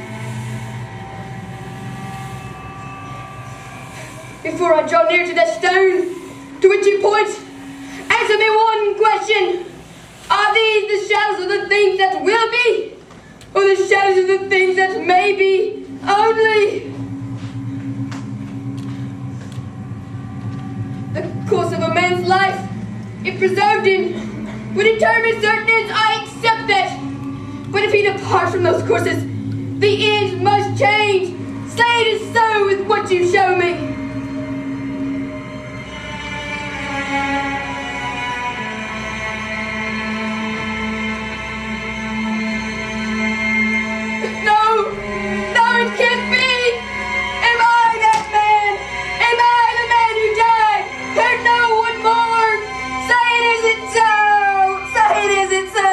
Before I draw near to that stone to which he points, answer me one question. Are these the shadows of the things that will be, or the shadows of the things that may be only? The course of a man's life, if preserved in, would determine certain ends. I accept that. But if he departs from those courses, the ends must change. Say it is so with what you show me. It can't be! Am I that man? Am I the man who died? Hurt no one more! Say it isn't so! Say it isn't so!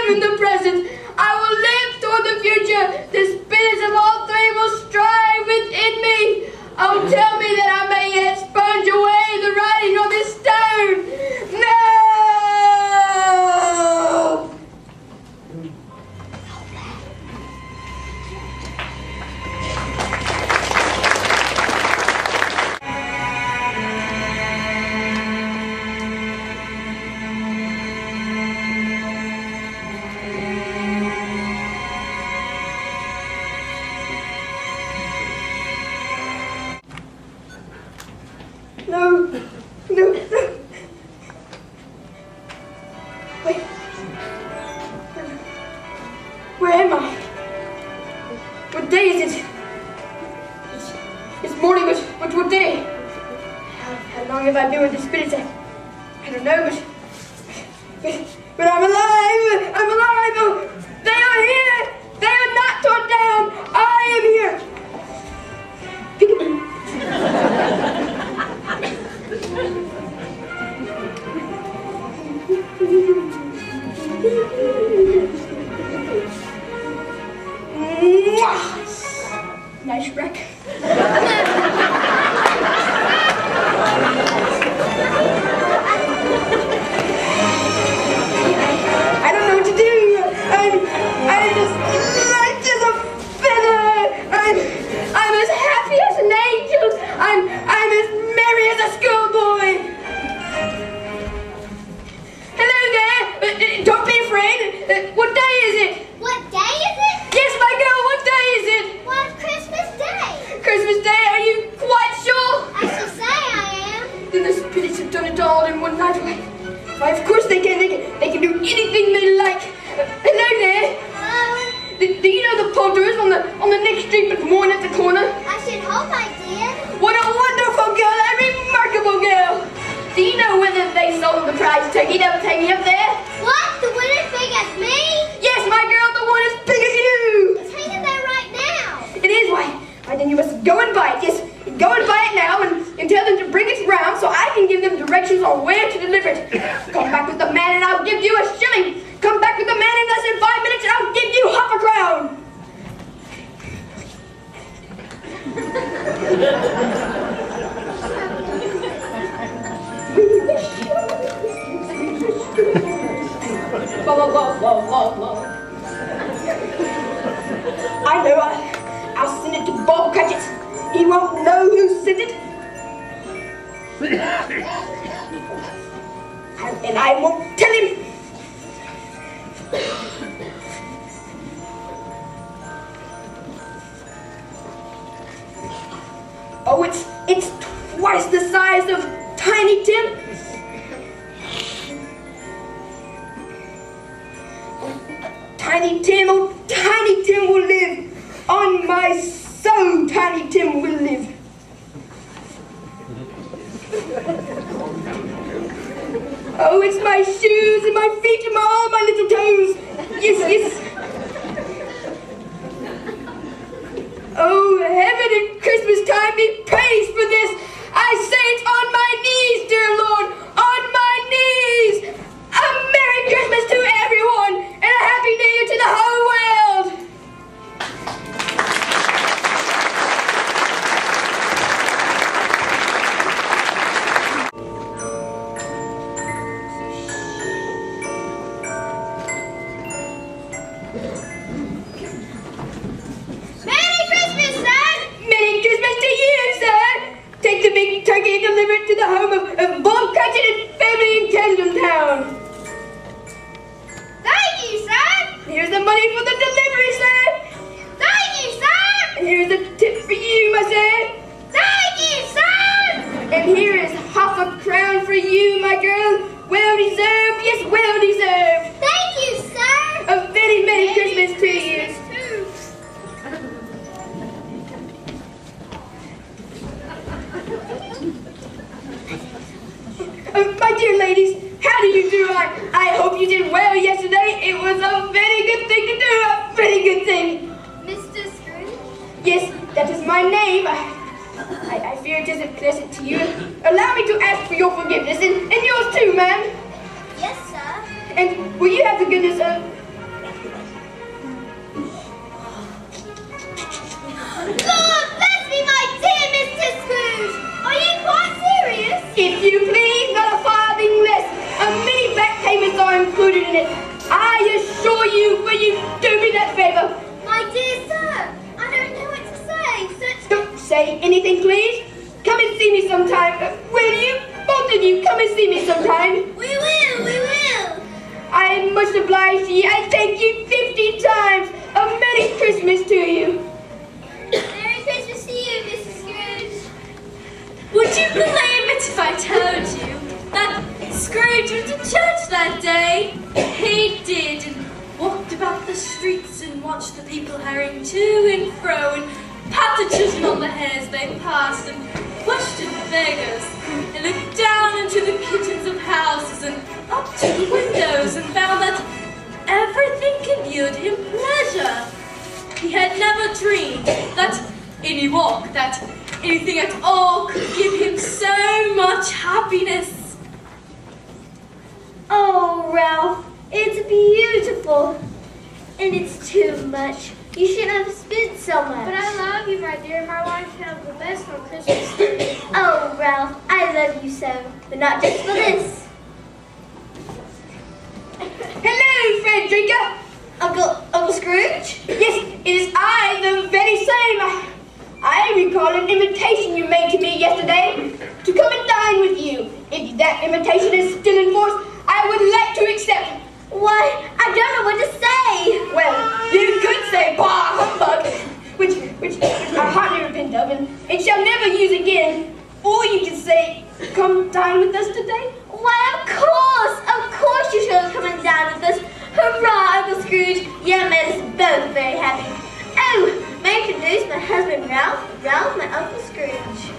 live in the present. I will live toward the future. The spirits of all three will strive within me. Oh, tell me that I may yet sponge away the writing on this stone. No! No. Wait. Where am I? What day is it? It's morning, but what day? How long have I been with the spirits? I don't know, but I'm alive! I'm alive! Oh, they are here! They are not torn down! I am here! Nice wreck. I don't know what to do. I'm just light as a feather. I'm as happy as an angel. I'm as merry as a schoolboy. Hello there. Don't be afraid. What day is it? What day is it? Yes, my girl. What day is it? Well, it's Christmas Day. Christmas Day. Are you quite sure? I should say I am. Then the spirits have done it all in one night. Why, of course they can. They can do anything they like. Hello there. Do you know the poulterers on the next street but one at the corner? I should hope I did. What a wonderful girl, a remarkable girl. Do you know whether they sold the prize turkey that was hanging up there? What? The one as big as me? Yes, my girl, the one as big as you. It's hanging there right now. It is, why then you must go and buy it. Yes, go and buy it now and tell them to bring it round so I can give them directions on where to deliver it. Come back with the man and I'll give you a shilling. Come back with the man in less than 5 minutes and I'll give you half a crown. I know, I'll send it to Bob Cratchit. He won't know who sent it. And I won't tell him. Oh, it's twice the size of Tiny Tim. Tiny Tim, oh, Tiny Tim will live. On my soul, Tiny Tim will live. Oh, it's my shoes and my feet and all my little toes. Yes. Oh, heaven and Christmas time be praised for this. I say it on my knees, dear Lord, on my knees. A Merry Christmas to everyone and a Happy New Year to the whole world. Merry Christmas, sir! Merry Christmas to you, sir. Take the big turkey and deliver it to the home of Bob Cratchit and family in Camden Town. Thank you, sir! Here's the money for the delivery, sir. Thank you, sir! And here's the tip for you, my sir. Thank you, sir! And here is half a crown for you, my girl. Well deserved, yes, well deserved. Thank you, sir! A very Merry Christmas to you. My dear ladies, how do you do? I hope you did well yesterday. It was a very good thing to do, a very good thing. Mr. Scrooge? Yes, that is my name. I fear it isn't pleasant to you. Allow me to ask for your forgiveness, and yours too, ma'am. Yes, sir. And will you have the goodness you please, not a farthing less. Many back payments are included in it. I assure you, will you do me that favor? My dear sir, I don't know what to say. Such Don't say anything, please. Come and see me sometime. Will you? Both of you, come and see me sometime. We will, we will. I am much obliged to you. I thank you 50 times. A Merry Christmas to you. Merry Christmas to you, Mrs. Scrooge. Would you believe it if I told you that Scrooge went to church that day? He did, and walked about the streets and watched the people hurrying to and fro and patted children on the head as they passed and questioned beggars and looked down into the kitchens of houses and up to the windows and found that everything imbued him pleasure. He had never dreamed that any walk, that anything at all could give him so much happiness. Oh, Ralph, it's beautiful. And it's too much. You shouldn't have spent so much. But I love you, my dear. My wife had the best on Christmas Day. Oh, Ralph, I love you so. But not just for this. Hello, Frederica. Uncle Scrooge? Yes, it is I, the very same. I recall an invitation you made to me yesterday to come and dine with you. If that invitation is still in force, I would like to accept. Why, I don't know what to say. Well, you could say bah humbug, which I heartily repent of and shall never use again. Or you can say, come dine with us today. Why, of course you shall come and dine with us. Hurrah, Uncle Scrooge. You have made us both very happy. Oh, may I introduce my husband, Ralph? Ralph, my Uncle Scrooge.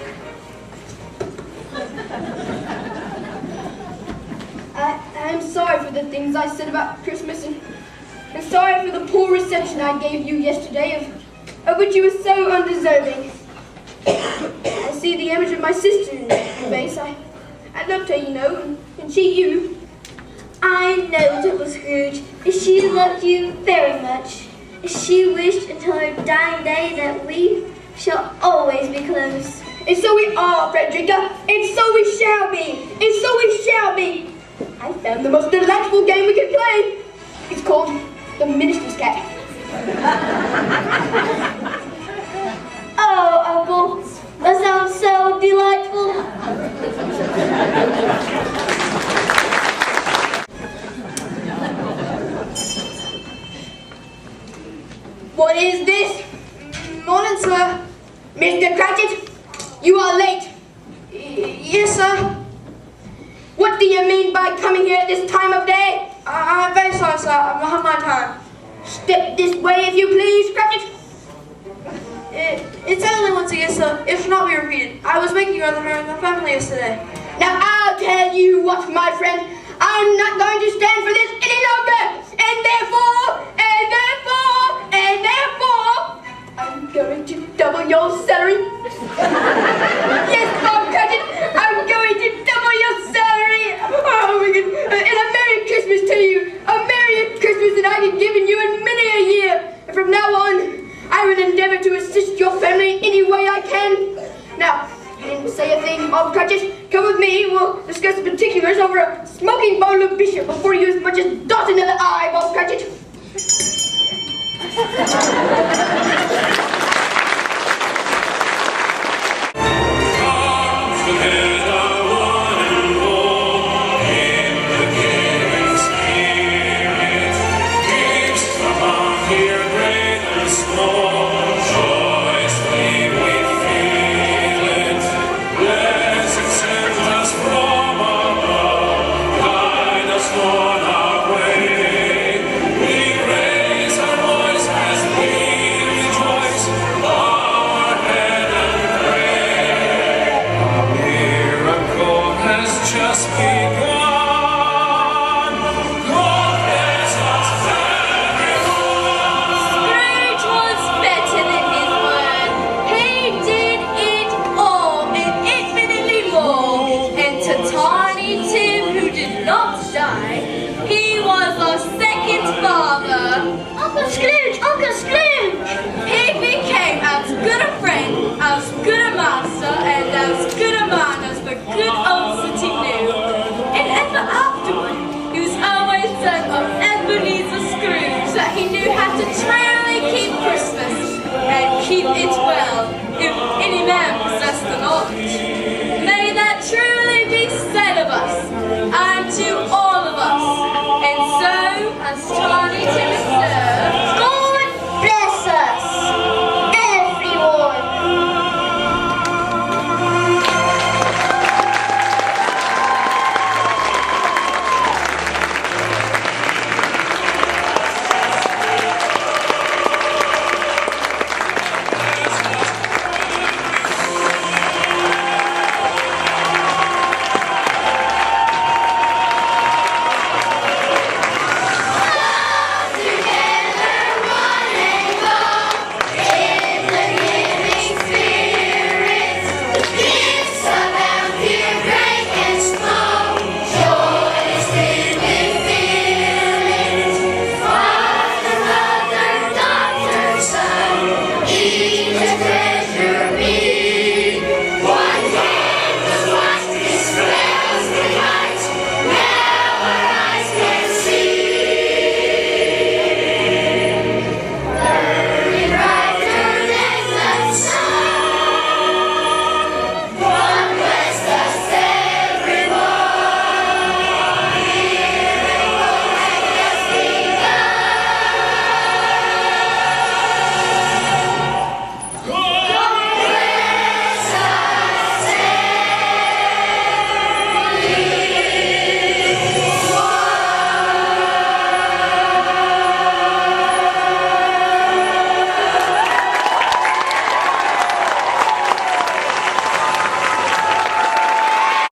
I'm sorry for the things I said about Christmas and sorry for the poor reception I gave you yesterday of which you were so undeserving. I see the image of my sister in your face. I loved her, you know, and she you. I know, Uncle Scrooge. She loved you very much. She wished until her dying day that we shall always be close. And so we are, Frederica, and so we shall be, and so we shall be. I found the most delightful game we can play. It's called the Minister's Cat. Oh, Uncle, that sounds so delightful. What is this? Morning, sir. Mr. Cratchit, you are late. Yes, sir. What do you mean by coming here at this time of day? I'm very sorry, sir. I'm behind my time. Step this way, if you please, Cratchit. It's only once again, sir. It should not be repeated. I was making rather merry with my family yesterday. Now, I'll tell you what, my friend. I'm not going to stand for this any longer. And therefore, I'm going to double your salary. Yes, Bob Cratchit, I'm going to double your salary. Oh, my God. And a Merry Christmas to you. A Merry Christmas that I have given you in many a year. And from now on, I will endeavor to assist your family any way I can. Now, you didn't say a thing, Bob Cratchit. Come with me. We'll discuss the particulars over a smoking bowl of bishop before you as much as dot another I, Bob Cratchit. On our way. he knew how to truly keep Christmas and keep it well, if any man possessed the knowledge. May that truly be said of us, and to all of us, and so as Tawny to observe.